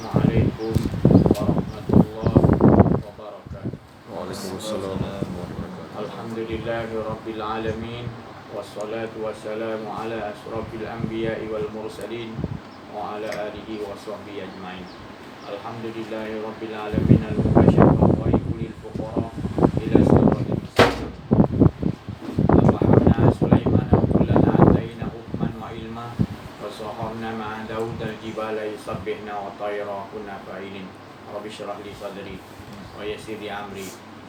Assalamualaikum warahmatullahi wabarakatuh. Waalaikumsalam warahmatullahi. Alhamdulillahirabbil alamin wassalatu wassalamu ala asrofil anbiya'i wal mursalin wa ala alihi wa sahbihi ajmain. Alhamdulillahirabbil alamin al-mubasyir wa ghaibul fuqara ila siratal mustaqim. Fahamna Sulaiman wa kullana ataina hukman wa ilma wa saharna ma'a Daud al-jibala yusabbihna wa tayra kunna fa'ilin. Rabbi shrah li sadri wa yassir li amri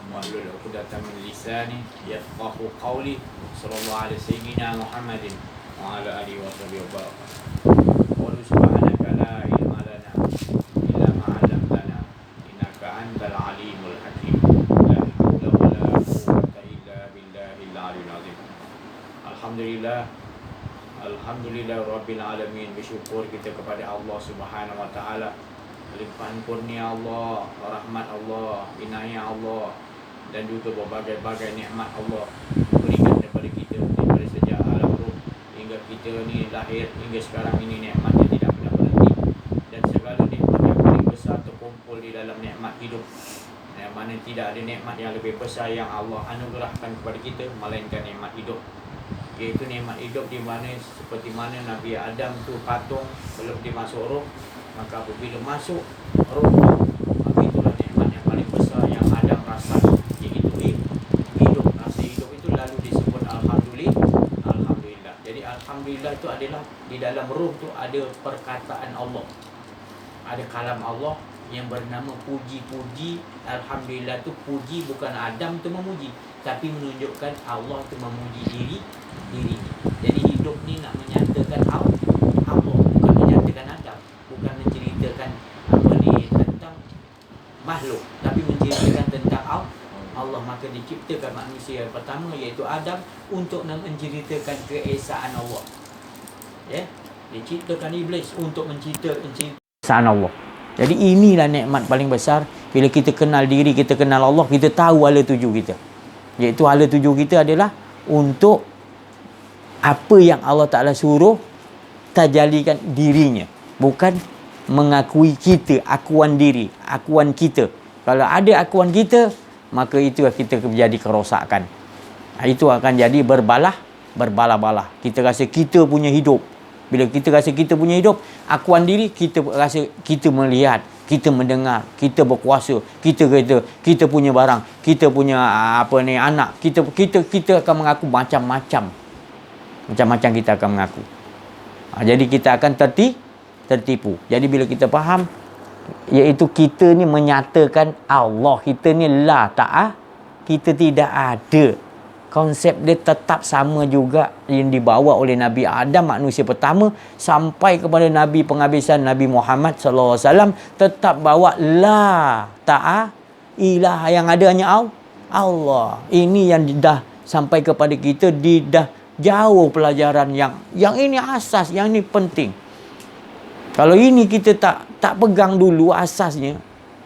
wahlul 'uqdatam min lisani yafqahu qawli. Sallallahu alaihi sayyidina Muhammadin wa ala alihi wa sahbihi wa barakatuh. Qul subhanaka la ilma lana illa ma 'allamtana innaka antal alimul hakim. La haula wa la quwwata illa billahil aliyyil azim. Alhamdulillah rabbil alamin. Bersyukur kita kepada Allah Subhanahu wa taala, limpahan kurnia Allah, rahmat Allah, inayah Allah, dan juga berbagai-bagai nikmat Allah berikan kepada kita daripada sejak alam ruh hingga kita ni lahir hingga sekarang ini. Nikmatnya tidak pernah berhenti, dan segala nikmat yang paling besar terkumpul di dalam nikmat hidup, yang mana tidak ada nikmat yang lebih besar yang Allah anugerahkan kepada kita melainkan nikmat hidup, iaitu nikmat hidup di mana seperti mana Nabi Adam tu patung belum dimasuk roh, maka apabila masuk roh, maka itulah nikmat yang paling besar yang Adam rasa, iaitu hidup. Rasa hidup itu lalu disebut Alhamdulillah. Jadi Alhamdulillah itu adalah di dalam roh tu ada perkataan Allah, ada kalam Allah yang bernama puji-puji. Alhamdulillah tu puji, bukan Adam tu memuji, tapi menunjukkan Allah tu memuji diri. Jadi hidup ni nak menyatakan Allah, bukan menyatakan Adam, bukan menceritakan tentang makhluk, tapi menceritakan tentang Allah. Maka diciptakan manusia yang pertama iaitu Adam untuk menceritakan keesaan Allah. Ya, diciptakan iblis untuk menceritakan keesaan Allah. Jadi inilah nikmat paling besar. Bila kita kenal diri, kita kenal Allah, kita tahu hala tuju kita. Iaitu hala tuju kita adalah untuk apa yang Allah Ta'ala suruh tajalikan dirinya, bukan mengakui kita, akuan diri, akuan kita. Kalau ada akuan kita, maka itu kita menjadi kerosakan. Itu akan jadi berbalah-balah. Kita rasa kita punya hidup. Bila kita rasa kita punya hidup, akuan diri, kita rasa kita melihat, kita mendengar, kita berkuasa, kita punya barang, kita punya anak, kita akan mengaku macam-macam kita akan mengaku. Jadi kita akan tertipu. Jadi bila kita faham, iaitu kita ni menyatakan Allah, kita ni la ta'ah, kita tidak ada. Konsep dia tetap sama juga yang dibawa oleh Nabi Adam, manusia pertama, sampai kepada Nabi penghabisan Nabi Muhammad SAW, tetap bawa la ta'ah ilah, yang ada hanya Allah. Ini yang dah sampai kepada kita, dah jauh pelajaran yang ini asas, yang ini penting. Kalau ini kita tak pegang dulu asasnya,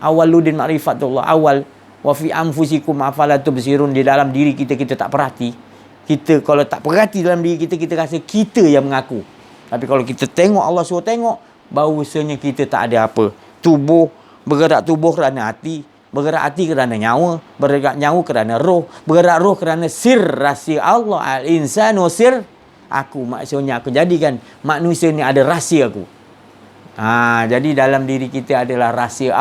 awaludin ma'rifatullah, awal wa fi anfusikum afala tubsirun, di dalam diri kita tak perhati. Kita kalau tak perhati dalam diri kita rasa kita yang mengaku. Tapi kalau kita tengok, Allah suruh tengok, bahawasanya kita tak ada apa. Bergerak tubuh kerana hati, bergerak hati kerana nyawa, bergerak nyawa kerana roh, bergerak roh kerana sir, rahsia Allah. Al-insanu sir aku, maksudnya aku jadikan manusia ni ada rahsia aku. Jadi dalam diri kita adalah rahsia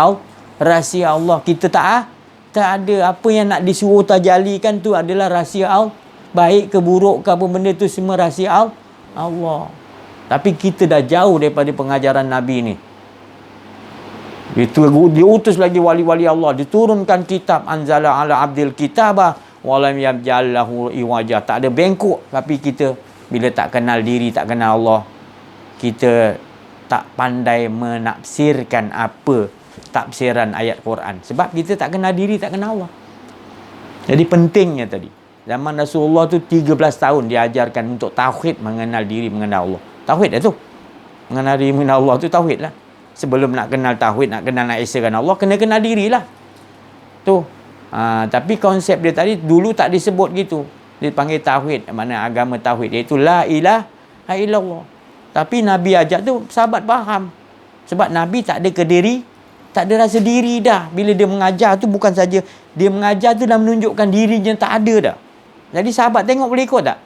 Allah. Kita tak ada apa yang nak disuruh tajalikan tu adalah rahsia Allah. Baik ke buruk ke apa benda tu semua rahsia Allah. Tapi kita dah jauh daripada pengajaran Nabi ni. Itu diutus lagi wali-wali Allah, diturunkan kitab, anzala ala abdil kitabah walam yabjallahu iwaja. Tak ada bengkok. Tapi kita bila tak kenal diri, tak kenal Allah, kita tak pandai menafsirkan apa tafsiran ayat Quran. Sebab kita tak kenal diri, tak kenal Allah. Jadi pentingnya tadi, zaman Rasulullah tu 13 tahun diajarkan untuk tauhid, mengenal diri, mengenal Allah. Tauhid dah tu. Mengenal diri, mengenal Allah tu tauhid lah. Sebelum nak kenal tauhid, nak kenal, nak esakan Allah, kena kenal dirilah. Tu. Tapi konsep dia tadi dulu tak disebut gitu. Dia panggil tauhid, mana agama tauhid, iaitu la ilaha illallah. Tapi Nabi ajak tu sahabat faham. Sebab Nabi tak ada tak ada rasa diri dah. Bila dia mengajar tu bukan saja dia mengajar tu dah menunjukkan dirinya tak ada dah. Jadi sahabat tengok boleh ikut tak?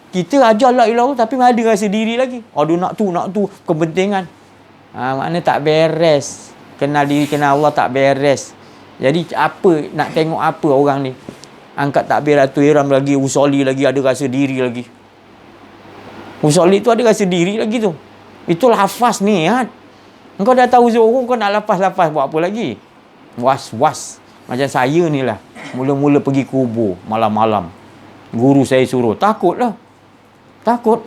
Kita ajar la ilaha illallah tapi ada rasa diri lagi. Aduh nak tu kepentingan. Maknanya tak beres. Kenal diri, kenal Allah tak beres. Jadi apa nak tengok apa orang ni? Angkat takbir Ratu Ihram lagi, usolli lagi, ada rasa diri lagi. Usolli tu ada rasa diri lagi tu. Itu lafaz niat. Engkau dah tahu zuhur, kau nak lafaz-lafaz buat apa lagi? Was-was. Macam saya ni lah. Mula-mula pergi kubur malam-malam. Guru saya suruh. Takutlah. Takut.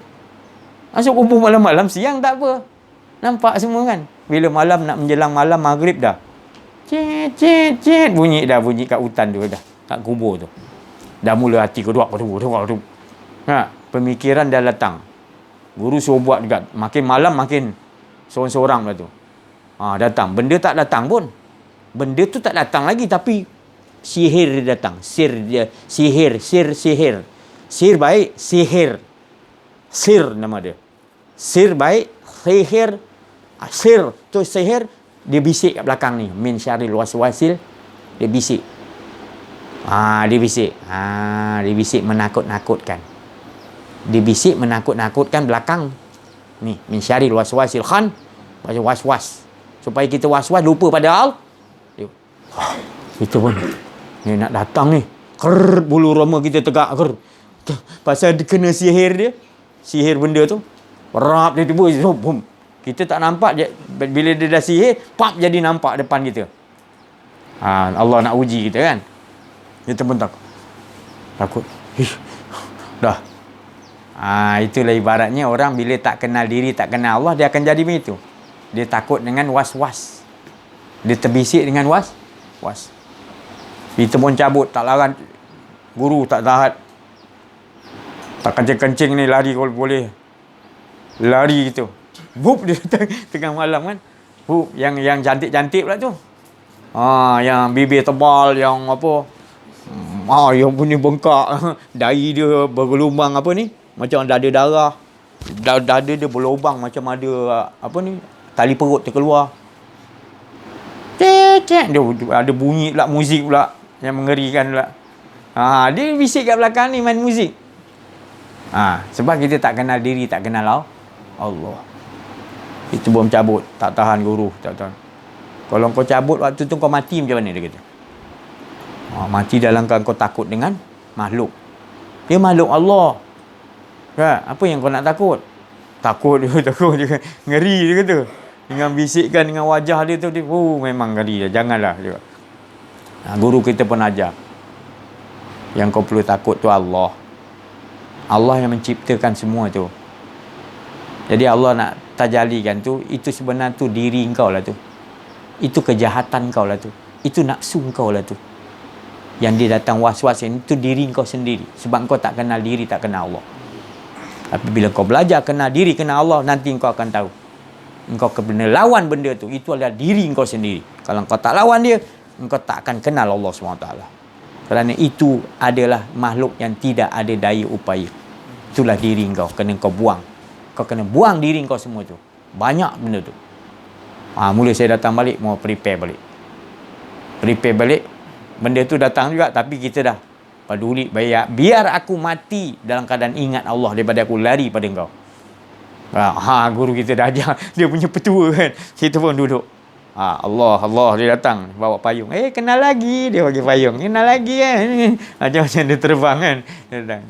Masuk kubur malam-malam, siang tak apa. Nampak semua kan? Bila malam nak menjelang malam maghrib dah. Cet. Bunyi kat hutan tu dah. Kat kubur tu. Dah mula hati kedua. Pemikiran dah datang. Guru suruh buat dekat. Makin malam makin seorang-seorang lah tu. Datang. Benda tak datang pun. Benda tu tak datang lagi tapi sihir dia datang. Sihir. Sihir baik, sihir. Sir nama dia. Sir baik, sihir. Sir tu sihir, dia bisik kat belakang ni. Min syarril waswasil, dia bisik. Dia bisik menakut-nakutkan. Dia bisik menakut-nakutkan belakang. Ni, min syarril waswasil khan. Baca was-was. Supaya kita was-was lupa pada Allah. Itu pun. Ni nak datang ni. Bulu roma kita tegak. Pasal dia kena sihir dia. Sihir benda tu. Rap dia tiba. Boom. Kita tak nampak. Bila dia dah sihir, pap jadi nampak depan kita. Allah nak uji kita kan. Kita pun takut. Dah. Itulah ibaratnya orang bila tak kenal diri, tak kenal Allah, dia akan jadi begitu. Dia takut dengan was-was. Dia terbisik dengan was. Kita pun cabut, tak larat. Guru tak tahan. Tak kencing-kencing ni lari kalau boleh. Lari gitu. Bup dia datang tengah malam kan. Bup yang cantik-cantik pula tu. Yang bibir tebal, yang apa. Yang punya bengkak. Dahi dia bergelumang apa ni. Macam ada darah. Dada dia berlubang macam ada apa ni. Tali perut terkeluar. Dia ada bunyi pula, muzik pula yang mengerikan pula. Dia bisik kat belakang ni main muzik. Sebab kita tak kenal diri, tak kenal Allah. Itu bom cabut, tak tahan guru, tak tahan. Kalau kau cabut waktu tu kau mati macam mana dia kata? Mati dalam kau takut dengan makhluk. Dia makhluk Allah. Kan? Apa yang kau nak takut? Takut dia. Ngeri dia kata. Dengan bisikkan dengan wajah dia tu, memang ngeri dia. Janganlah dia. Guru kita pun ajar. Yang kau perlu takut tu Allah. Allah yang menciptakan semua tu. Jadi Allah nak tajalikan tu, itu sebenarnya tu diri kau lah tu. Itu kejahatan kau lah tu. Itu nafsu kau lah tu. Yang dia datang was-was itu diri kau sendiri. Sebab kau tak kenal diri, tak kenal Allah. Tapi bila kau belajar kenal diri, kenal Allah, nanti kau akan tahu. Engkau kena lawan benda tu. Itu adalah diri kau sendiri. Kalau kau tak lawan dia, engkau tak akan kenal Allah SWT. Kerana itu adalah makhluk yang tidak ada daya upaya. Itulah diri kau. Kena kau buang. Kau kena buang diri kau semua tu. Banyak benda tu. Mula saya datang balik, mau prepare balik. Benda tu datang juga, tapi kita dah peduli. Biar aku mati dalam keadaan ingat Allah daripada aku lari pada engkau. Guru kita dah ajar. Dia punya petua kan. Kita pun duduk. Allah dia datang bawa payung. Kenal lagi. Dia bagi payung. Kenal lagi kan. Macam dia terbang kan. Dia datang.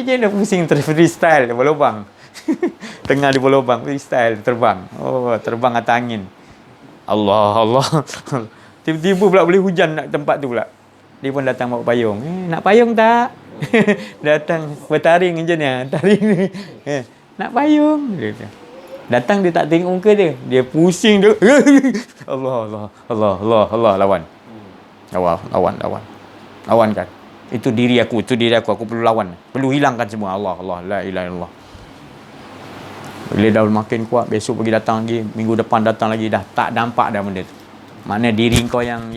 Dia pusing freestyle. Dia berlubang. Tengah dia berlubang. Freestyle. Terbang. Terbang atas angin. Allah. Tiba-tiba pula boleh hujan nak tempat tu pula. Dia pun datang bawa payung. Nak payung tak? Datang bertaring macam ni. Taring ni. Nak payung. Datang dia tak tengok muka dia. Dia pusing dia. Allah. Lawan. Lawan kan. Itu diri aku. Aku perlu lawan. Perlu hilangkan semua. Allah. La ilaha illallah. Bila dah makin kuat, besok pergi datang lagi. Minggu depan datang lagi. Dah tak nampak dah benda tu. Mana diri kau yang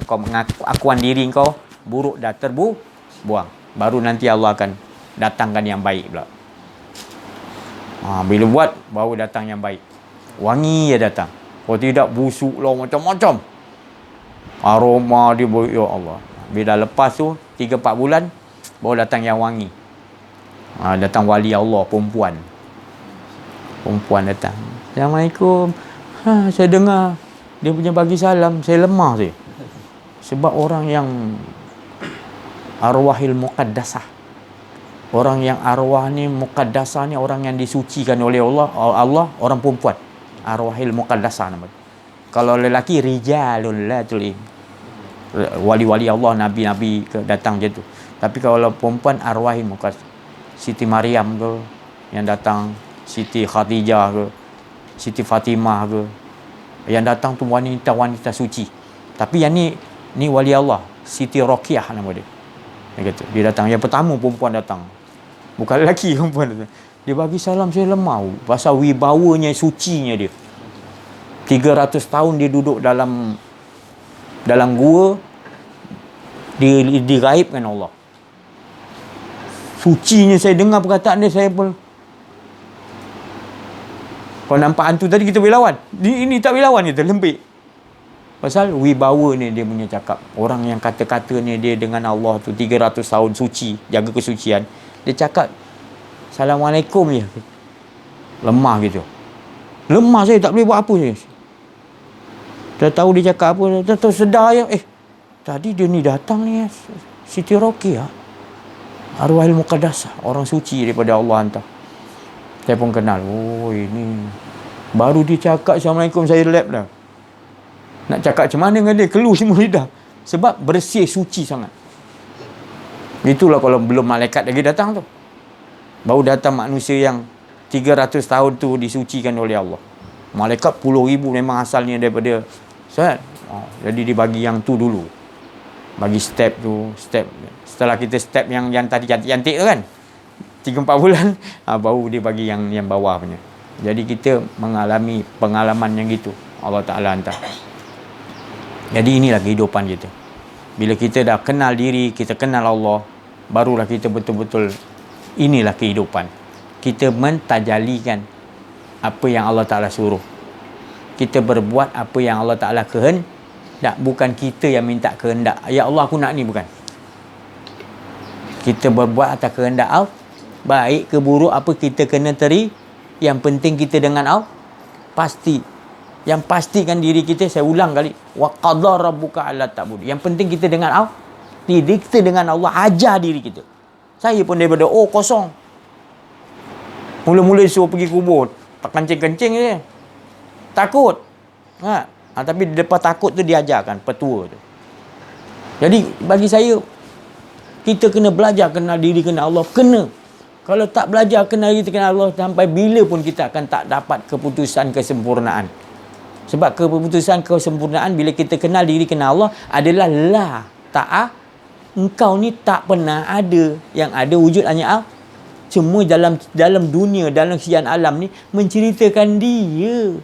kau mengakuan diri kau buruk dah buang. Baru nanti Allah akan datangkan yang baik pula. Bila buat baru datang yang baik. Wangi dia datang. Kalau tidak busuk lah macam-macam. Aroma dia ya Allah. Bila lepas tu 3-4 bulan baru datang yang wangi. Datang wali Allah perempuan. Perempuan datang. Assalamualaikum. Saya dengar dia punya bagi salam, saya lemah saya. Sebab orang yang arwahil muqaddasah. Orang yang arwah ni muqaddasah ni orang yang disucikan oleh Allah, orang perempuan. Arwahil muqaddasah nama. Kalau lelaki rijalun la tulihim. Wali-wali Allah, nabi-nabi datang je tu. Tapi kalau perempuan arwahil muqaddasah. Siti Maryam ke yang datang, Siti Khadijah ke, Siti Fatimah ke. Yang datang tu wanita-wanita suci. Tapi yang ni wali Allah, Siti Roqiyah nama dia. Dia kata, dia datang yang pertama perempuan datang. Bukan lelaki, perempuan datang. Dia bagi salam, saya lemah pasal wibawanya, sucinya dia. 300 tahun dia duduk dalam gua, dia diraibkan Allah. Sucinya saya dengar perkataan dia, saya pun. Kalau nampak hantu tadi kita boleh lawan. Ini tak boleh lawan, kita lembik. Pasal wibawa ni dia punya cakap. Orang yang kata-kata ni dia dengan Allah tu 300 tahun suci, jaga kesucian. Dia cakap Assalamualaikum je. Lemah gitu. Lemah saya tak boleh buat apa je. Dah tahu dia cakap apa, dah tahu sedar je. Tadi dia ni datang ni Siti Roqiyah. Arwahil muqaddasah, orang suci daripada Allah hantar. Saya pun kenal. Oh ini. Baru dia cakap Assalamualaikum, saya lap dah. Nak cakap macam mana dengan dia, keluar semua lidah. Sebab bersih, suci sangat. Itulah kalau belum malaikat lagi datang tu. Baru datang manusia yang 300 tahun tu disucikan oleh Allah. Malaikat puluh ribu memang asalnya daripada jadi dibagi yang tu dulu. Bagi step tu, setelah kita step yang tadi cantik-cantik tu kan, 3-4 bulan baru dia bagi yang bawah punya. Jadi kita mengalami pengalaman yang gitu, Allah Ta'ala hantar. Jadi inilah kehidupan kita. Bila kita dah kenal diri, kita kenal Allah, barulah kita betul-betul, inilah kehidupan. Kita mentajalikan apa yang Allah Ta'ala suruh. Kita berbuat apa yang Allah Ta'ala kehendak. Bukan kita yang minta kehendak. Ya Allah, aku nak ni, bukan. Kita berbuat atas kehendak Allah. Baik ke buruk apa kita kena teri. Yang penting kita dengan Allah pasti. Yang pastikan diri kita, saya ulang kali, wa qadha rabbuka alla ta'budu. Yang penting kita dengan Allah. Diri kita dengan Allah, ajar diri kita. Saya pun daripada kosong. Mula-mula suruh pergi kubur, tak kencing-kencing je. Takut. Tapi lepas takut tu diajarkan petua tu. Jadi bagi saya, kita kena belajar kenal diri, kenal Allah. Kena. Kalau tak belajar kenal diri, kenal Allah, sampai bila pun kita akan tak dapat keputusan kesempurnaan. Sebab keputusan kesempurnaan bila kita kenal diri, kenal Allah adalah la ta'ah. Engkau ni tak pernah ada. Yang ada wujud hanya Allah. Semua dalam dunia, dalam sian alam ni menceritakan dia.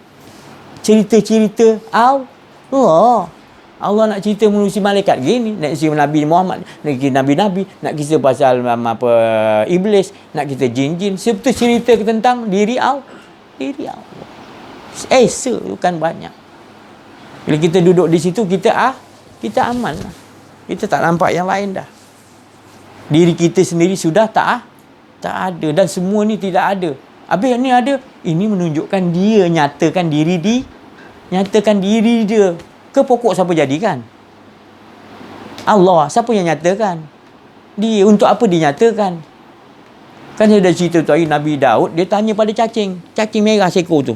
Cerita-cerita Allah. Allah nak cerita melalui malaikat gini, nak cerita Nabi Muhammad, nak cerita Nabi-Nabi, nak cerita pasal iblis, nak cerita jin-jin. Sebab cerita tentang diri Allah. Diri Allah. Bukan banyak. Bila kita duduk di situ, kita aman lah. Kita tak nampak yang lain dah. Diri kita sendiri sudah tak ada. Dan semua ni tidak ada. Habis yang ni ada. Ini menunjukkan dia nyatakan diri dia. Ke pokok siapa jadikan? Allah. Siapa yang nyatakan? Dia. Untuk apa dia nyatakan? Kan saya dah cerita tadi Nabi Daud, dia tanya pada cacing. Cacing merah seekor tu.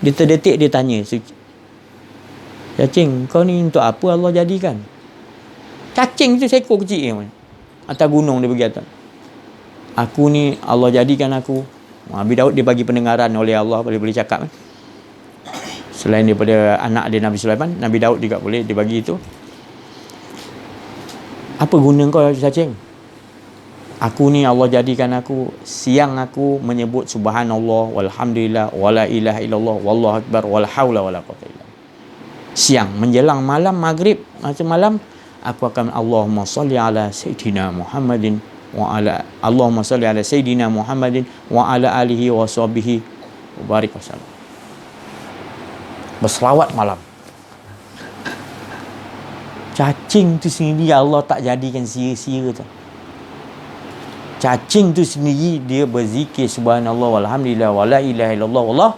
Dia terdetik, dia tanya, cacing, kau ni untuk apa Allah jadikan? Cacing tu seekor kecil. Atas gunung dia pergi atas. Aku ni Allah jadikan aku. Nabi Daud dia bagi pendengaran oleh Allah, boleh cakap. Selain daripada anak dia Nabi Sulaiman, Nabi Daud juga boleh dia bagi itu. Apa guna kau cacing? Aku ni Allah jadikan aku, siang aku menyebut subhanallah walhamdulillah wala ilaha illallah wallahu akbar wala haula wala quwwata illa billah. Siang menjelang malam maghrib macam malam aku akan Allahumma salli ala sayyidina Muhammadin wa ala Allahumma salli ala sayyidina Muhammadin wa ala alihi wa sahbihi wa barik wasallam. Berselawat malam. Cacing tu sendiri Allah tak jadikan sia-sia tu. Cacing tu sendiri dia berzikir subhanallah walhamdulillah wala ilaha illallah wallah.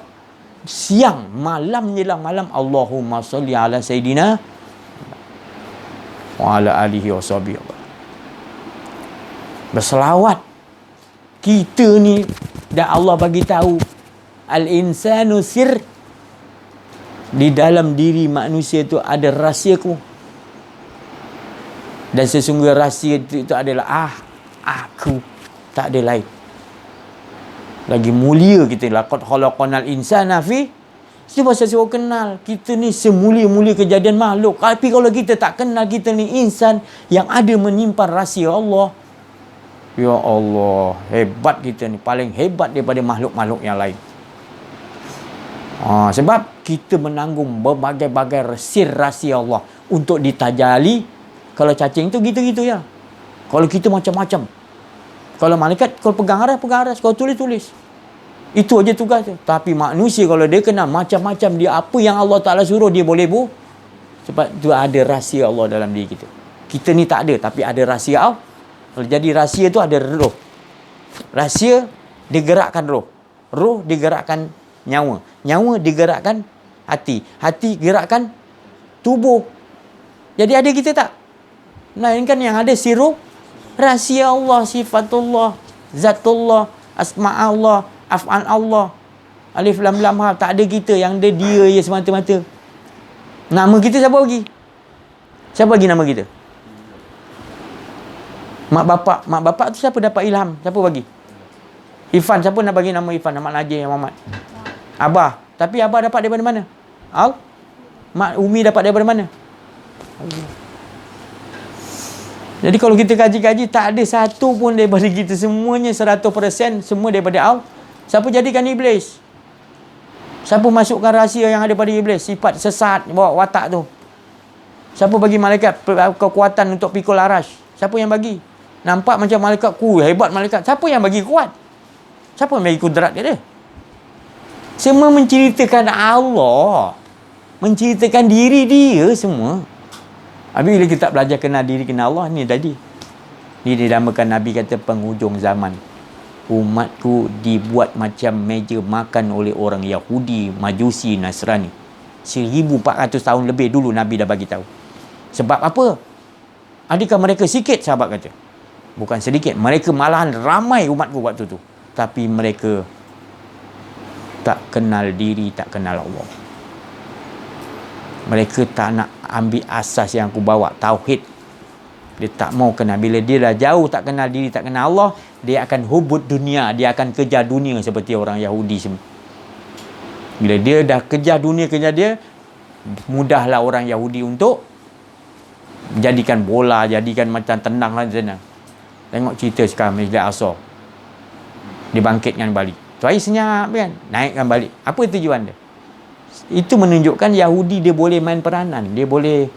Siang, malam jelang malam Allahumma salli ala sayidina wa ala alihi wa sahbihi. Berselawat. Kita ni dah Allah bagi tahu al-insanu sir, di dalam diri manusia tu ada rahsiaku. Dan sesungguhnya rahsia itu adalah aku, tak ada lain. Lagi mulia kita, laqad khalaqnal insana fi, sebab saya suruh kenal kita ni semulia-mulia kejadian makhluk. Tapi kalau kita tak kenal kita ni insan yang ada menyimpan rahsia Allah, ya Allah, hebat kita ni, paling hebat daripada makhluk-makhluk yang lain. Sebab kita menanggung berbagai-bagai rahsia Allah untuk ditajali. Kalau cacing tu gitu-gitu ya. Kalau kita macam-macam. Kalau malaikat, kalau pegang aras, kalau tulis. Itu aja tugas tu. Tapi manusia kalau dia kena macam-macam, dia apa yang Allah Ta'ala suruh dia boleh buat. Sebab tu ada rahsia Allah dalam diri kita. Kita ni tak ada, tapi ada rahsia Allah. Kalau jadi rahsia tu ada roh. Rahsia digerakkan roh. Roh digerakkan nyawa. Nyawa digerakkan hati. Hati gerakkan tubuh. Jadi ada kita tak? Melainkan yang ada sirup rahsia Allah, sifatullah, zatullah, asma' Allah, af'al Allah, alif lam lam ha. Tak ada kita, yang ada dia je semata-mata. Nama kita siapa bagi? Siapa bagi nama kita? Mak bapak tu siapa dapat ilham? Siapa bagi? Irfan, siapa nak bagi nama Irfan? Nama Najib Muhammad. Abah. Tapi abah dapat daripada mana? Mak Umi dapat daripada mana? Allah. Jadi kalau kita kaji-kaji, tak ada satu pun daripada kita. Semuanya 100% semua daripada Allah. Siapa jadikan iblis? Siapa masukkan rahsia yang ada pada iblis? Sifat sesat, bawa watak tu. Siapa bagi malaikat kekuatan untuk pikul arash? Siapa yang bagi? Nampak macam malaikat, hebat malaikat. Siapa yang bagi kuat? Siapa yang bagi kudrat dia? Semua menceritakan Allah. Menceritakan diri dia semua. Habis bila kita belajar kenal diri, kenal Allah, ni tadi. Ni dinamakan Nabi kata penghujung zaman. Umatku dibuat macam meja makan oleh orang Yahudi, Majusi, Nasrani. 1400 tahun lebih dulu Nabi dah bagi tahu. Sebab apa? Adakah mereka sikit? Sahabat kata. Bukan sedikit. Mereka malahan ramai umatku waktu tu. Tapi mereka tak kenal diri, tak kenal Allah. Mereka tak nak ambil asas yang aku bawa, tauhid. Dia tak mau kenal. Bila dia dah jauh tak kenal diri, tak kenal Allah, dia akan hubud dunia, dia akan kejar dunia seperti orang Yahudi semua. Bila dia dah kejar dunia, kejar dia, mudahlah orang Yahudi untuk jadikan bola, jadikan macam tenang lah tenang. Tengok cerita sekarang Masjid Al-Aqsa dibangkitkan balik. Tu air senyap kan, naikkan balik. Apa tujuan dia? Itu menunjukkan Yahudi dia boleh main peranan. Dia boleh.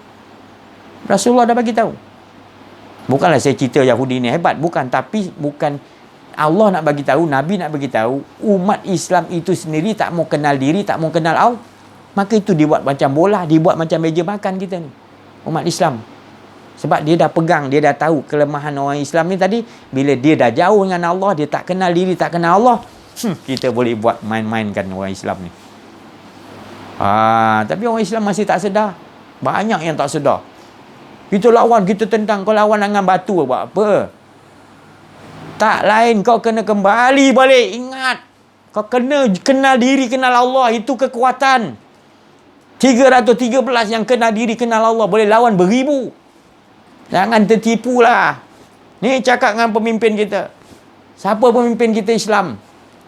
Rasulullah dah bagi tahu. Bukanlah saya cerita Yahudi ni hebat. Bukan. Tapi bukan. Allah nak bagi tahu, Nabi nak bagi tahu, umat Islam itu sendiri tak mau kenal diri, tak mau kenal Allah. Maka itu dibuat macam bola, dibuat macam meja makan kita ni. Umat Islam. Sebab dia dah pegang, dia dah tahu kelemahan orang Islam ni tadi. Bila dia dah jauh dengan Allah, dia tak kenal diri, tak kenal Allah, kita boleh buat main-mainkan orang Islam ni. Tapi orang Islam masih tak sedar. Banyak yang tak sedar. Kita lawan, kita tentang. Kau lawan dengan batu buat apa? Tak lain, kau kena kembali balik. Ingat, kau kena kenal diri, kenal Allah. Itu kekuatan. 313 yang kenal diri, kenal Allah, boleh lawan beribu. Jangan tertipulah. Ni cakap dengan pemimpin kita. Siapa pemimpin kita Islam?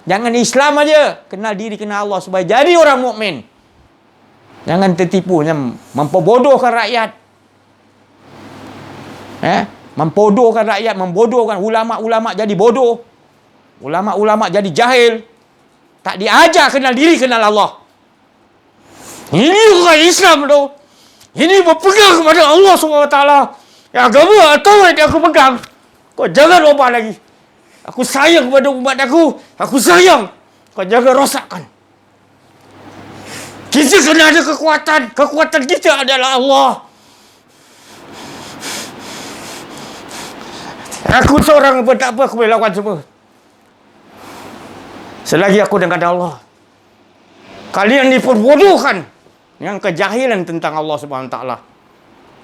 Jangan Islam aja, kenal diri, kenal Allah supaya jadi orang mukmin. Jangan tertipu, memperbodohkan rakyat. Membodohkan rakyat, membodohkan ulama-ulama jadi bodoh. Ulama-ulama jadi jahil. Tak diajar kenal diri, kenal Allah. Ini orang Islam tu. Ini berpegang kepada Allah SWT. Yang agama atau yang aku pegang. Kau jangan ubah lagi. Aku sayang kepada umat aku. Aku sayang. Kau jangan rosakkan. Kita kena ada kekuatan. Kekuatan kita adalah Allah. Aku seorang pun tak apa, aku boleh lawan semua. Selagi aku dengan Allah. Kalian diperbodohkan dengan kejahilan tentang Allah Subhanahu Wa Taala.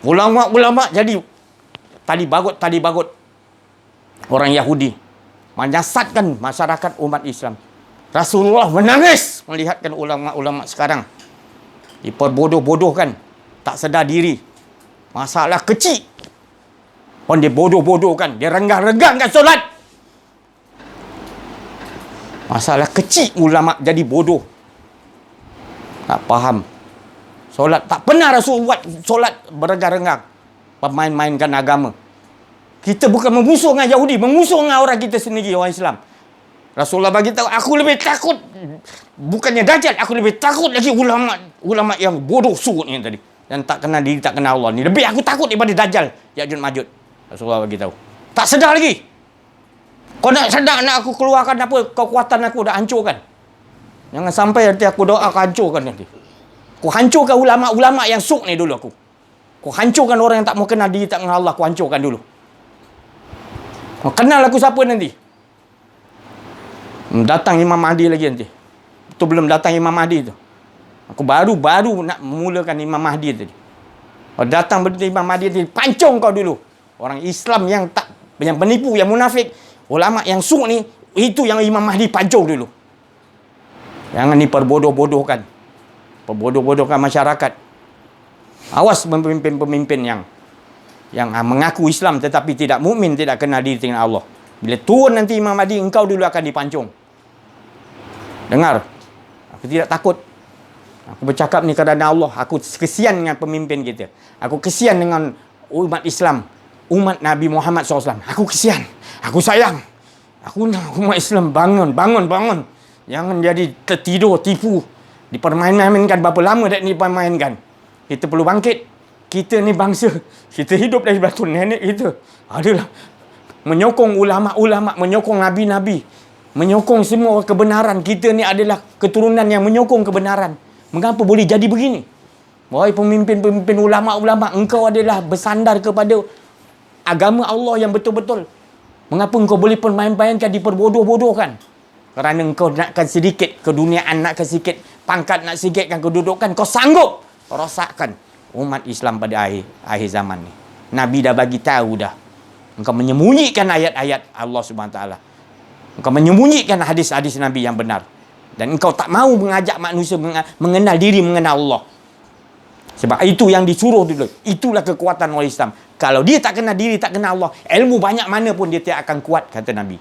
Ulama-ulama jadi tali bagut orang Yahudi menyesatkan masyarakat umat Islam. Rasulullah menangis melihatkan ulama-ulama sekarang diperbodoh-bodohkan, tak sedar diri. Masalah kecil pun dia bodoh-bodohkan, dia renggang-renggangkan solat. Masalah kecil ulama jadi bodoh. Tak faham. Solat tak pernah Rasul buat solat berenggang-renggang. Pemain-mainkan agama. Kita bukan memusuh dengan Yahudi, memusuh dengan orang kita sendiri, orang Islam. Rasulullah bagi tahu, aku lebih takut bukannya Dajjal, aku lebih takut lagi ulama yang bodoh surut ni tadi. Yang tak kenal diri, tak kenal Allah ni. Lebih aku takut daripada Dajjal, Ya'juj Ma'juj. Rasulullah bagi tahu. Tak sedar lagi. Kau nak sedar nak aku keluarkan apa kekuatan aku dah hancurkan. Jangan sampai nanti aku doa aku hancurkan nanti. Aku hancurkan ulama-ulama yang suk ni dulu aku. Aku hancurkan orang yang tak mau kenal diri, tak kenal Allah, aku hancurkan dulu. Kau kenal aku siapa nanti? Datang Imam Mahdi lagi nanti. Itu belum datang Imam Mahdi tu. Aku baru nak memulakan Imam Mahdi tadi. Kalau datang berarti Imam Mahdi tadi, pancung kau dulu. Orang Islam yang penipu, yang munafik, ulama yang suk ni, itu yang Imam Mahdi pancung dulu. Jangan diperbodoh-bodohkan. Perbodoh-bodohkan masyarakat. Awas pemimpin-pemimpin yang mengaku Islam tetapi tidak mukmin, tidak kenal diri dengan Allah. Bila turun nanti Imam Mahdi, engkau dulu akan dipancung. Dengar. Aku tidak takut. Aku bercakap ni kerana Allah. Aku kesian dengan pemimpin kita. Aku kesian dengan umat Islam. Umat Nabi Muhammad SAW. Aku kesian. Aku sayang. Aku nak umat Islam bangun. Jangan jadi tertidur, tipu. Dipermainkan berapa lama dah dipermainkan. Kita perlu bangkit. Kita ni bangsa. Kita hidup dari batu nenek kita. Adalah menyokong ulama-ulama, menyokong nabi-nabi. Menyokong semua kebenaran. Kita ni adalah keturunan yang menyokong kebenaran. Mengapa boleh jadi begini? Wahai pemimpin-pemimpin ulama-ulama, engkau adalah bersandar kepada agama Allah yang betul-betul. Mengapa engkau boleh permain-mainkan, diperbodoh-bodohkan? Kerana engkau nakkan sedikit keduniaan, nakkan sedikit pangkat, nak sedikitkan kedudukan, kau sanggup rosakkan umat Islam pada akhir zaman ni. Nabi dah bagi tahu dah. Engkau menyembunyikan ayat-ayat Allah Subhanahu Wa Taala. Engkau menyembunyikan hadis-hadis Nabi yang benar. Dan engkau tak mahu mengajak manusia mengenal diri, mengenal Allah. Sebab itu yang disuruh dulu. Itulah kekuatan orang Islam. Kalau dia tak kenal diri, tak kenal Allah, ilmu banyak mana pun dia tak akan kuat, kata Nabi.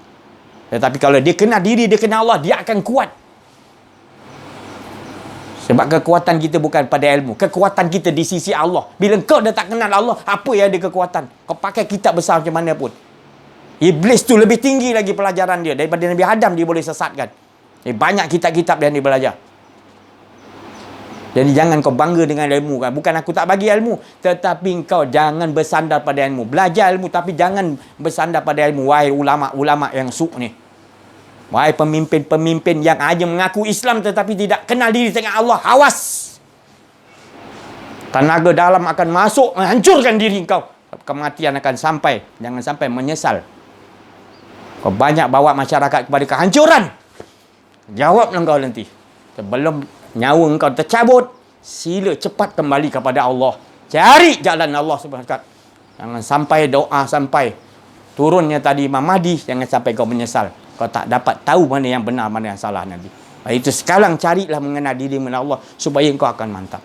Tetapi kalau dia kenal diri, dia kenal Allah, dia akan kuat. Sebab kekuatan kita bukan pada ilmu. Kekuatan kita di sisi Allah. Bila kau dah tak kenal Allah, apa yang ada kekuatan? Kau pakai kitab besar macam mana pun. Iblis tu lebih tinggi lagi pelajaran dia. Daripada Nabi Adam dia boleh sesatkan. Banyak kitab-kitab yang dia belajar. Jadi jangan kau bangga dengan ilmu kan. Bukan aku tak bagi ilmu. Tetapi kau jangan bersandar pada ilmu. Belajar ilmu tapi jangan bersandar pada ilmu. Wahai ulama-ulama yang suk ni. Wahai pemimpin-pemimpin yang hanya mengaku Islam tetapi tidak kenal diri dengan Allah. Awas. Tenaga dalam akan masuk menghancurkan diri kau. Kematian akan sampai. Jangan sampai menyesal. Kau banyak bawa masyarakat kepada kehancuran. Jawablah kau nanti. Sebelum nyawa engkau tercabut, sila cepat kembali kepada Allah. Cari jalan Allah Subhanahu Wa Taala. Jangan sampai doa sampai turunnya tadi Imam Mahdi, jangan sampai kau menyesal. Kau tak dapat tahu mana yang benar, mana yang salah nanti. Itu sekarang carilah mengenal diri mengenal Allah supaya engkau akan mantap.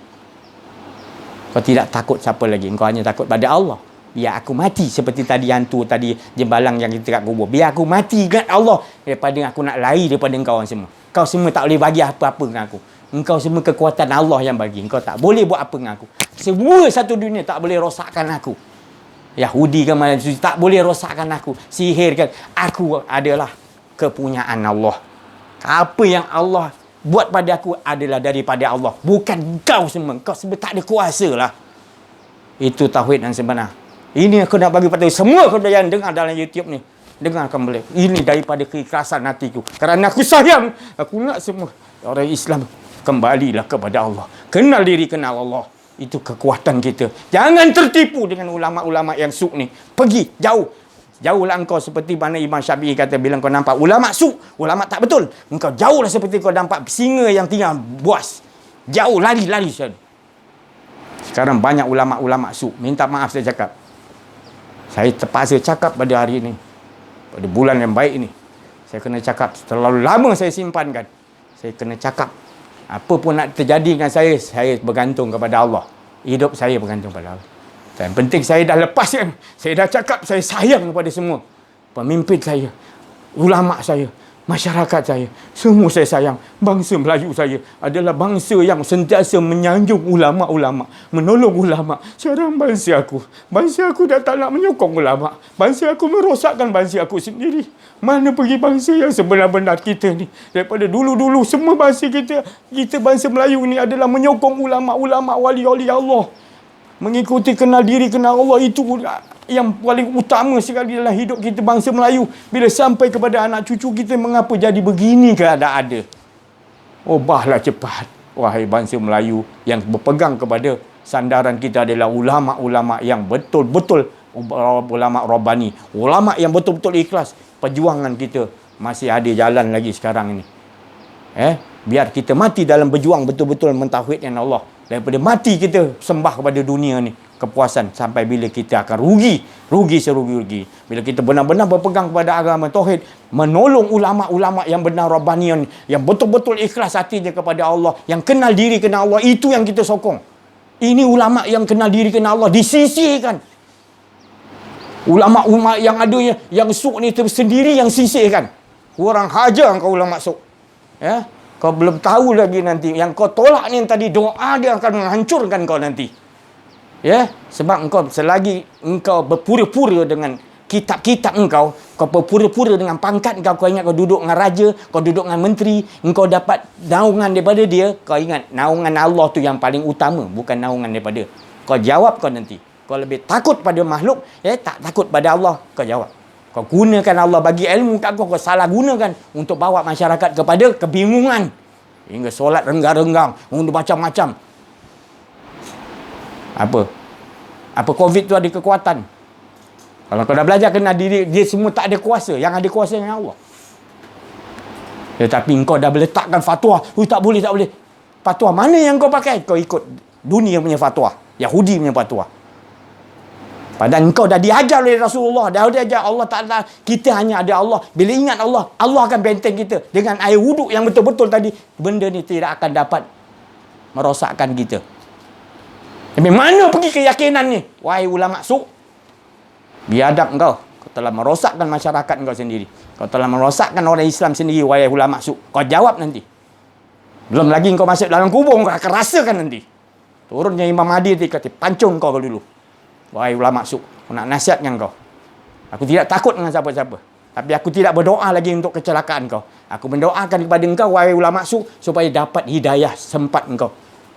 Kau tidak takut siapa lagi, engkau hanya takut pada Allah. Biar aku mati seperti tadi hantu tadi jembalang yang kita kat kubur. Biar aku mati kat Allah daripada aku nak lari daripada engkau orang semua. Kau semua tak boleh bagi apa-apa dengan aku. Engkau semua kekuatan Allah yang bagi. Engkau tak boleh buat apa dengan aku. Semua satu dunia tak boleh rosakkan aku. Yahudi ke mana tak boleh rosakkan aku. Sihir kan. Aku adalah kepunyaan Allah. Apa yang Allah buat pada aku adalah daripada Allah. Bukan kau semua. Kau semua tak ada kuasa lah. Itu tauhid yang sebenar. Ini aku nak bagi pada semua kau yang dengar dalam YouTube ni. Dengarkan boleh. Ini daripada keikhlasan hatiku. Kerana aku sayang. Aku nak semua orang Islam Kembalilah kepada Allah. Kenal diri, kenal Allah. Itu kekuatan kita. Jangan tertipu dengan ulama-ulama yang suk ni. Pergi, jauh. Jauhlah engkau seperti mana Imam Syafi'i kata, bila kau nampak ulama suk, ulama tak betul, engkau jauhlah seperti kau nampak singa yang tinggal buas. Jauh, lari. Sekarang banyak ulama-ulama suk. Minta maaf saya cakap. Saya terpaksa cakap pada hari ini. Pada bulan yang baik ini. Saya kena cakap. Terlalu lama saya simpankan. Saya kena cakap. Apa pun nak terjadi dengan saya bergantung kepada Allah. Hidup saya bergantung kepada Allah. Yang penting saya dah lepaskan. Saya dah cakap saya sayang kepada semua. Pemimpin saya, ulama saya, masyarakat saya, semua saya sayang. Bangsa Melayu saya adalah bangsa yang sentiasa menyanjung ulama-ulama, menolong ulama. Sekarang bangsa aku dah tak nak menyokong ulama. Bangsa aku merosakkan bangsa aku sendiri. Mana pergi bangsa yang sebenar-benar kita ni? Daripada dulu-dulu semua bangsa kita bangsa Melayu ni adalah menyokong ulama-ulama, wali-wali Allah. Mengikuti kenal diri, kenal Allah, itu yang paling utama sekali dalam hidup kita bangsa Melayu. Bila sampai kepada anak cucu kita, mengapa jadi begini keadaan ada? Ubahlah cepat, wahai bangsa Melayu yang berpegang kepada sandaran kita adalah ulama-ulama yang betul-betul ulama Rabbani, ulama yang betul-betul ikhlas. Perjuangan kita masih ada jalan lagi sekarang ini. Biar kita mati dalam berjuang betul-betul mentauhidkan Allah, daripada mati kita sembah kepada dunia ni kepuasan, sampai bila kita akan rugi serugi-rugi. Bila kita benar-benar berpegang kepada agama tauhid, menolong ulama-ulama yang benar Rabbanian, yang betul-betul ikhlas hatinya kepada Allah, yang kenal diri, kenal Allah, itu yang kita sokong. Ini ulama yang kenal diri, kenal Allah disisihkan. Ulama-ulama yang ada yang suk ni sendiri yang sisihkan. Kurang hajar kau ulama suk. Kau belum tahu lagi nanti. Yang kau tolak ni tadi, doa dia akan menghancurkan kau nanti. Sebab selagi engkau berpura-pura dengan kitab-kitab kau berpura-pura dengan pangkat kau ingat kau duduk dengan raja, kau duduk dengan menteri, engkau dapat naungan daripada dia, kau ingat naungan Allah tu yang paling utama, bukan naungan daripada. Kau jawab kau nanti. Kau lebih takut pada makhluk, tak takut pada Allah, kau jawab. Kau gunakan Allah bagi ilmu kat kau salah gunakan untuk bawa masyarakat kepada kebingungan. Hingga solat renggang-renggang, untuk macam-macam. Apa COVID tu ada kekuatan. Kalau kau dah belajar kenal diri, dia semua tak ada kuasa. Yang ada kuasa yang Allah. Tetapi kau dah letakkan fatwa. Tak boleh. Fatwa mana yang kau pakai? Kau ikut dunia punya fatwa. Yahudi punya fatwa. Padahal engkau dah diajar oleh Rasulullah, dah diajar Allah Ta'ala, kita hanya ada Allah. Bila ingat Allah, Allah akan benteng kita. Dengan air wuduk yang betul-betul tadi, benda ni tidak akan dapat merosakkan kita. Tapi mana pergi keyakinan ni? Wahai ulama suk, biadab engkau. Kau telah merosakkan masyarakat engkau sendiri. Kau telah merosakkan orang Islam sendiri, wahai ulama suk. Kau jawab nanti. Belum lagi engkau masuk dalam kubur, kau akan rasakan nanti. Turunnya Imam Mahdi, dia kata, pancung kau dulu. Wahai ulama suk, aku nak nasihatkan kau. Aku tidak takut dengan siapa-siapa. Tapi aku tidak berdoa lagi untuk kecelakaan kau. Aku mendoakan kepada engkau, wahai ulama suk, supaya dapat hidayah sempat engkau.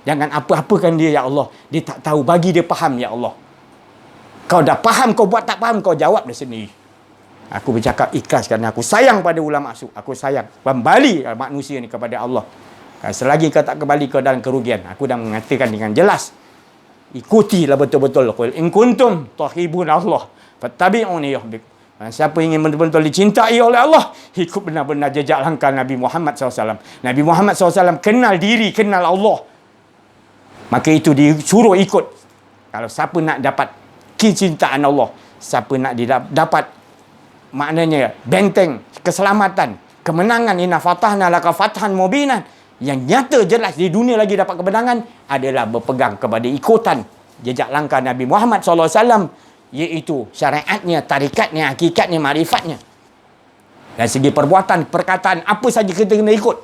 Jangan apa-apakan dia, ya Allah. Dia tak tahu, bagi dia faham, ya Allah. Kau dah faham, kau buat tak faham, kau jawab dia sendiri. Aku bercakap ikhlas kerana aku sayang pada ulama suk. Aku sayang. Kembali manusia ni kepada Allah. Selagi kau tak kembali, kau dalam kerugian. Aku dah mengatakan dengan jelas. Ikutilah betul-betul. Qul in kuntum tuhibbun Allah fattabi'uni yuhibbukum. Siapa ingin betul-betul dicintai oleh Allah, ikut benar-benar jejak langkah Nabi Muhammad SAW. Nabi Muhammad SAW kenal diri, kenal Allah. Maka itu disuruh ikut. Kalau siapa nak dapat kecintaan Allah, siapa nak dapat maknanya benteng keselamatan, kemenangan, inna fatahna laka fathan mubinan, yang nyata jelas di dunia lagi dapat kemenangan, adalah berpegang kepada ikutan jejak langkah Nabi Muhammad SAW, iaitu syariatnya, tarikatnya, hakikatnya, makrifatnya. Dari segi perbuatan, perkataan, apa saja kita kena ikut.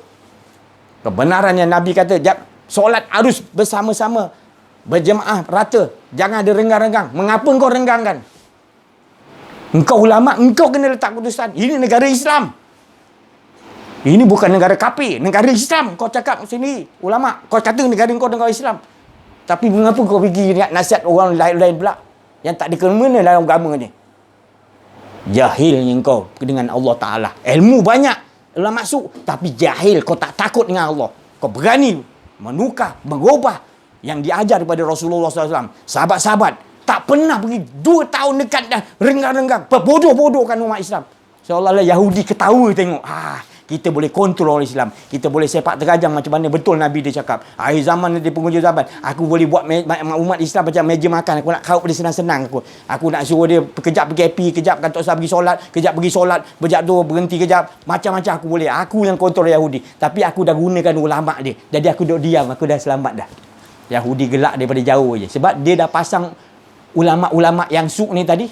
Kebenaran yang Nabi kata, solat harus bersama-sama, berjemaah, rata. Jangan ada renggang-renggang. Mengapa engkau renggangkan? Engkau ulama, engkau kena letak keputusan. Ini negara Islam. Ini bukan negara kafir, negara Islam. Kau cakap sini, ulama, kau kata negara kau negara Islam. Tapi mengapa kau pergi nasihat orang lain pula yang tak dikena dalam agama ni? Jahilnya kau dengan Allah Ta'ala. Ilmu banyak, ulama masuk, tapi jahil, kau tak takut dengan Allah. Kau berani menukar, mengubah yang diajar daripada Rasulullah SAW. Sahabat-sahabat tak pernah pergi 2 tahun dekat dah renggang-renggang, berbodoh-bodohkan umat Islam. Seolah-olah Yahudi ketawa tengok. Kita boleh kontrol Islam. Kita boleh sepak terajang macam mana betul Nabi dia cakap. Akhir zaman nanti penghujung zaman, aku boleh buat umat Islam macam meja makan. Aku nak kau dia senang-senang. Aku nak suruh dia kejap PKP, kejap kan tak usah pergi solat, kejap pergi solat, kejap tu berhenti kejap. Macam-macam aku boleh. Aku yang kontrol Yahudi. Tapi aku dah gunakan ulama dia. Jadi aku duduk diam, aku dah selamat dah. Yahudi gelak daripada jauh je. Sebab dia dah pasang ulama-ulama yang suk ni tadi.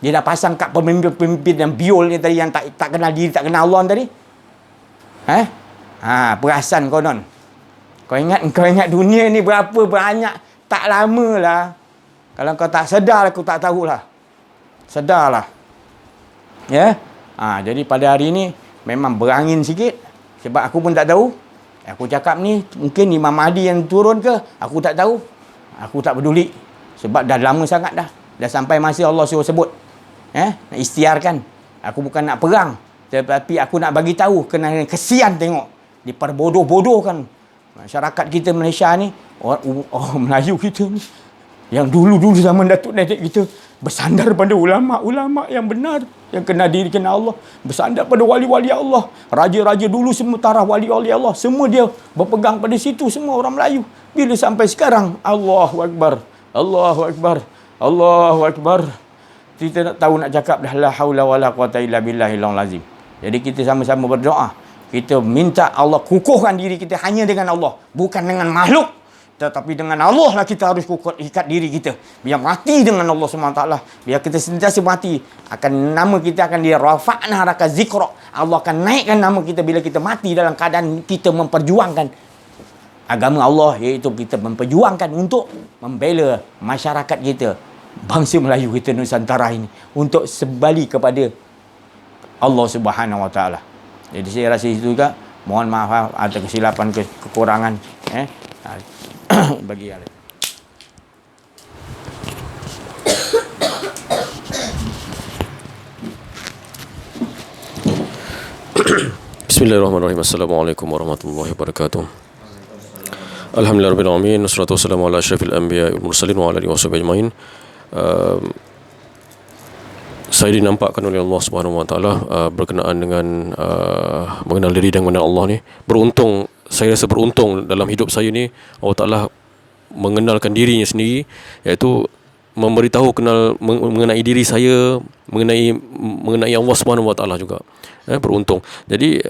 Dia dah pasang kat pemimpin-pemimpin yang biol ni tadi, yang tak kenal diri, tak kenal Allah tadi. Perasan konon. Kau ingat dunia ni berapa banyak, tak lama lah. Kalau kau tak sedar, aku tak tahulah. Sedarlah. Ya. Jadi pada hari ni memang berangin sikit. Sebab aku pun tak tahu. Aku cakap ni mungkin Imam Mahdi yang turun ke, aku tak tahu. Aku tak peduli. Sebab dah lama sangat dah. Dah sampai masa Allah suruh sebut. Nak istiarkan. Aku bukan nak perang. Tetapi aku nak bagi tahu, kena kesian tengok diperbodoh-bodohkan masyarakat kita Malaysia ni. Orang Melayu kita ni yang dulu-dulu zaman Datuk Nenek kita bersandar pada ulama-ulama yang benar, yang kena dirikan Allah, bersandar pada wali-wali Allah. Raja-raja dulu semua taraf wali-wali Allah, semua dia berpegang pada situ, semua orang Melayu. Bila sampai sekarang, Allahu Akbar, Allahu Akbar, Allahu Akbar, kita nak tahu nak cakap dah la haula wala quwata illa billahil azim. Jadi kita sama-sama berdoa. Kita minta Allah kukuhkan diri kita hanya dengan Allah. Bukan dengan makhluk. Tetapi dengan Allah lah kita harus ikat diri kita. Biar mati dengan Allah SWT. Biar kita sentiasa mati. Nama kita akan dirafa'na raka zikra. Allah akan naikkan nama kita bila kita mati dalam keadaan kita memperjuangkan agama Allah. Iaitu kita memperjuangkan untuk membela masyarakat kita. Bangsa Melayu kita Nusantara ini. Untuk sebali kepada Allah Subhanahu Wa Taala. Jadi saya rasa itu juga, mohon maaf atas kesilapan, kekurangan bagi yang lain. Bismillahirrahmanirrahim. Assalamualaikum warahmatullahi wabarakatuh. Alhamdulillahirabbil alamin, wassalatu wassalamu ala asyrafil anbiya'i wal mursalin wa ala alihi washabihi ajmain. Saya dinampakkan oleh Allah Subhanahu Wa Taala berkenaan dengan mengenal diri dan mengenal Allah ni. Saya rasa beruntung dalam hidup saya ni, Allah Taala mengenalkan dirinya sendiri, iaitu memberitahu mengenai diri saya, mengenai Allah Subhanahu Wa Taala juga. Beruntung. Jadi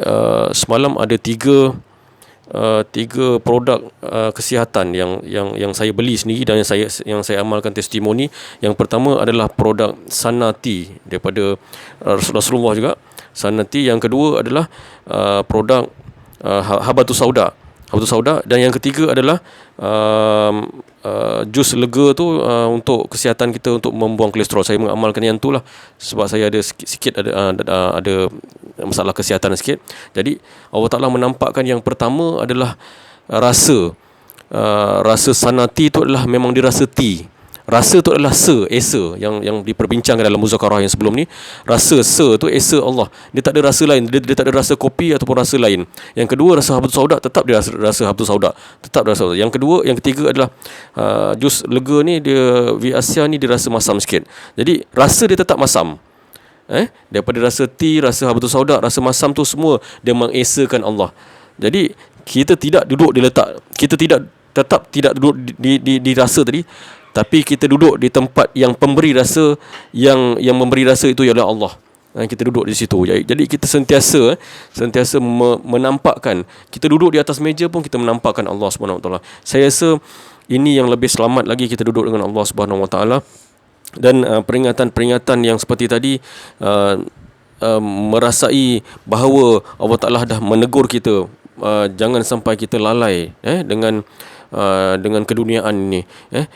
semalam ada tiga produk kesihatan yang saya beli sendiri dan yang saya amalkan testimoni. Yang pertama adalah produk Sanati daripada Rasulullah juga, Sanati. Yang kedua adalah produk Habatus Sauda, dan yang ketiga adalah jus lega tu untuk kesihatan kita, untuk membuang kolesterol. Saya mengamalkan yang tu lah sebab saya ada sikit ada masalah kesihatan sikit. Jadi Allah Ta'ala menampakkan yang pertama adalah rasa Sanati tu adalah memang dirasa tea. Rasa tu adalah esa yang diperbincangkan dalam muzakarah yang sebelum ni. Rasa tu esa Allah. Dia tak ada rasa lain. Dia tak ada rasa kopi ataupun rasa lain. Yang kedua, rasa Habatus Sauda, tetap dia rasa Habatus Sauda. Tetap rasa. Yang ketiga adalah jus lega ni, dia Viasia ni dia rasa masam sikit. Jadi rasa dia tetap masam. Daripada rasa tea, rasa Habatus Sauda, rasa masam tu semua dia mengesakan Allah. Jadi kita tidak duduk tetap tidak duduk di rasa tadi, tapi kita duduk di tempat yang pemberi rasa, yang memberi rasa itu ialah Allah. Kita duduk di situ. Jadi kita sentiasa menampakkan, kita duduk di atas meja pun kita menampakkan Allah Subhanahu Wa Taala. Saya rasa ini yang lebih selamat lagi, kita duduk dengan Allah Subhanahu Wa Taala. Dan peringatan-peringatan yang seperti tadi, merasai bahawa Allah Ta'ala dah menegur kita, jangan sampai kita lalai dengan keduniaan ini.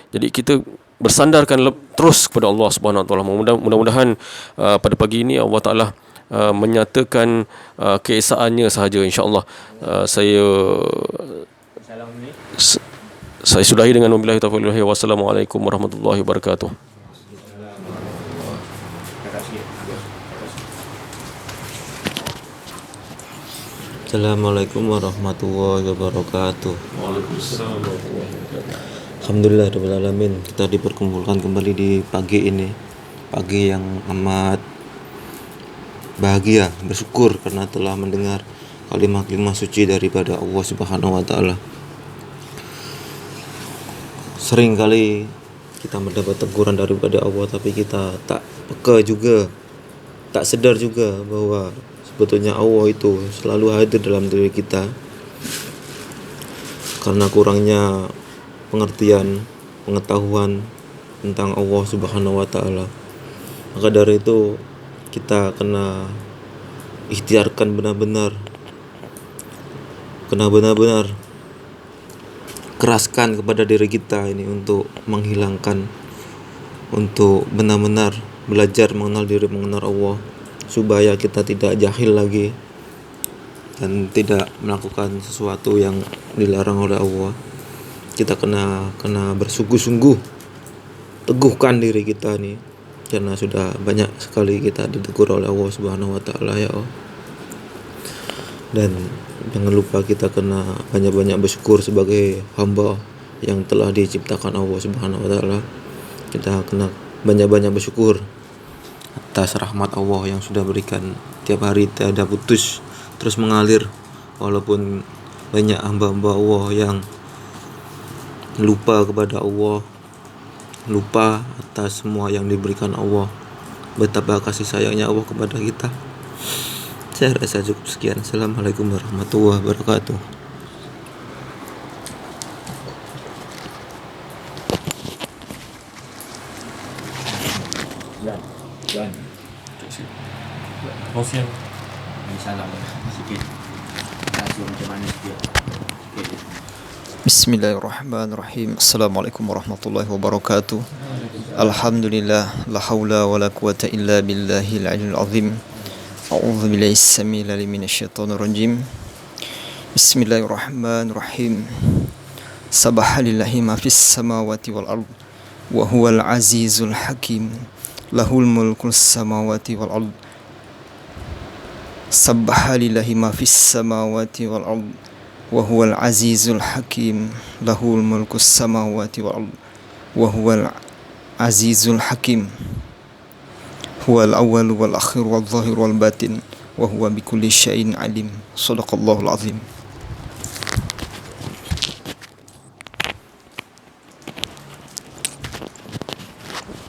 Jadi kita bersandarkan terus kepada Allah Subhanahu Wa Taala. Mudah-mudahan pada pagi ini Allah Ta'ala menyatakan keesaannya sahaja, insya-Allah. Saya sudahi dengan wabillahi taufiq. Wassalamualaikum warahmatullahi wabarakatuh. Assalamualaikum warahmatullahi wabarakatuh. Waalaikumsalam warahmatullahi wabarakatuh. Alhamdulillahirrahmanirrahim. Kita diperkumpulkan kembali di pagi ini. Pagi yang amat bahagia, bersyukur karena telah mendengar kalimat-kalimat suci daripada Allah Subhanahu wa taala. Sering kali kita mendapat teguran daripada Allah, tapi kita tak peka juga, tak sadar juga bahwa sebetulnya Allah itu selalu hadir dalam diri kita. Karena kurangnya pengertian, pengetahuan tentang Allah Subhanahu wa taala, maka dari itu kita kena ikhtiarkan benar-benar keraskan kepada diri kita ini untuk menghilangkan, untuk benar-benar belajar mengenal diri, mengenal Allah, supaya kita tidak jahil lagi dan tidak melakukan sesuatu yang dilarang oleh Allah. Kita kena bersungguh-sungguh teguhkan diri kita nih, karena sudah banyak sekali kita ditegur oleh Allah Subhanahu wa taala, ya Allah. Dan jangan lupa kita kena banyak-banyak bersyukur sebagai hamba yang telah diciptakan Allah Subhanahu wa taala. Kita kena banyak-banyak bersyukur atas rahmat Allah yang sudah berikan tiap hari tiada putus, terus mengalir, walaupun banyak hamba-hamba Allah yang lupa kepada Allah, lupa atas semua yang diberikan Allah, betapa kasih sayangnya Allah kepada kita. Saya rasa cukup sekian. Assalamualaikum warahmatullahi wabarakatuh. John. Alfian. Salam sikit. Kasih macam mana sikit. Bismillahirrahmanirrahim. Assalamualaikum warahmatullahi wabarakatuh. Alhamdulillah, la haula wala quwata illa billahil aliyyil azim. A'udzu billahi samil alim minasyaitonir rajim. Bismillahirrahmanirrahim. Subhanallahi ma fis samawati wal ard wa huwal azizul hakim. Lahul mulku samawati wal ard. Subhanallahi ma fis samawati wal ard wa huwal azizul hakim. Lahul mulku samawati wal ard wa huwal azizul hakim. Huwal awwal wal akhir wal zahir wal batin wa huwa bikulli syai'in alim. Shadaqallahul azim.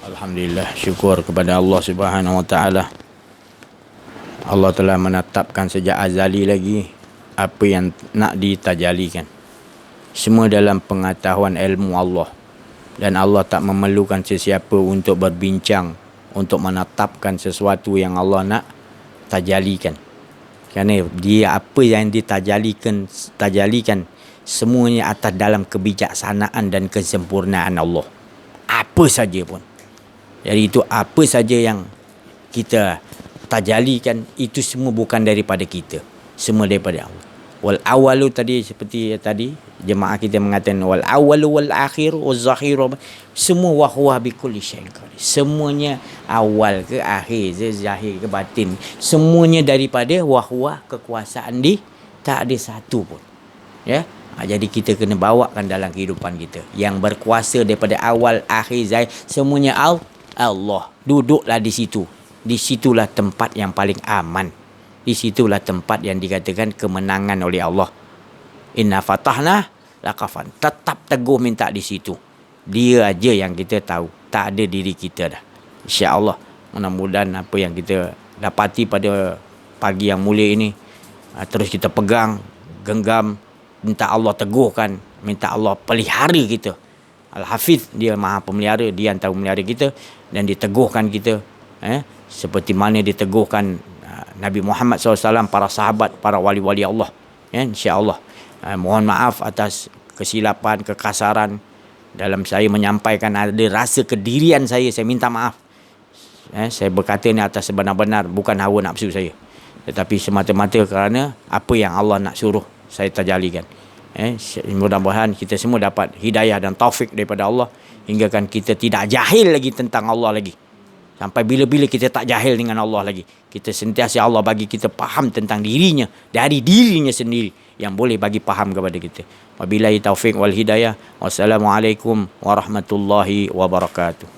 Alhamdulillah, syukur kepada Allah Subhanahu wa taala. Allah telah menetapkan sejak azali lagi apa yang nak ditajalikan. Semua dalam pengetahuan ilmu Allah. Dan Allah tak memerlukan sesiapa untuk berbincang, untuk menetapkan sesuatu yang Allah nak tajalikan. Kerana dia apa yang ditajalikan semuanya atas dalam kebijaksanaan dan kesempurnaan Allah. Apa saja pun. Jadi itu apa saja yang kita tajalikan, itu semua bukan daripada kita, semua daripada Allah. Wal awalu tadi, seperti tadi jemaah kita mengatakan wal awalu wal akhir wal zahir, semua wa huwa bikulli syai'in qadir. Semuanya awal ke akhir ke zahir ke batin, semuanya daripada wa huwa, kekuasaan di, tak ada satu pun. Ya. Jadi kita kena bawakan dalam kehidupan kita yang berkuasa daripada awal akhir zahir, semuanya Allah. Duduklah di situ. Di situlah tempat yang paling aman. Di situlah tempat yang dikatakan kemenangan oleh Allah. Inna fatahna laqafan. Tetap teguh minta di situ. Dia aja yang kita tahu. Tak ada diri kita dah. InsyaAllah. Mudah-mudahan apa yang kita dapati pada pagi yang mulia ini, terus kita pegang, genggam, minta Allah teguhkan, minta Allah pelihara kita. Al-Hafiz, dia maha pemelihara, dia yang tahu memelihara kita dan diteguhkan kita. Seperti mana diteguhkan Nabi Muhammad SAW, para sahabat, para wali-wali Allah. InsyaAllah. Mohon maaf atas kesilapan, kekasaran dalam saya menyampaikan, ada rasa kedirian saya minta maaf. Saya berkata ini atas sebenar-benar, bukan hawa nafsu saya, tetapi semata-mata kerana apa yang Allah nak suruh saya tajalikan. Mudah-mudahan kita semua dapat hidayah dan taufik daripada Allah, hingga kan kita tidak jahil lagi tentang Allah lagi. Sampai bila-bila kita tak jahil dengan Allah lagi. Kita sentiasa Allah bagi kita faham tentang dirinya, dari dirinya sendiri, yang boleh bagi faham kepada kita. Wabillahi taufiq wal hidayah. Wassalamualaikum warahmatullahi wabarakatuh.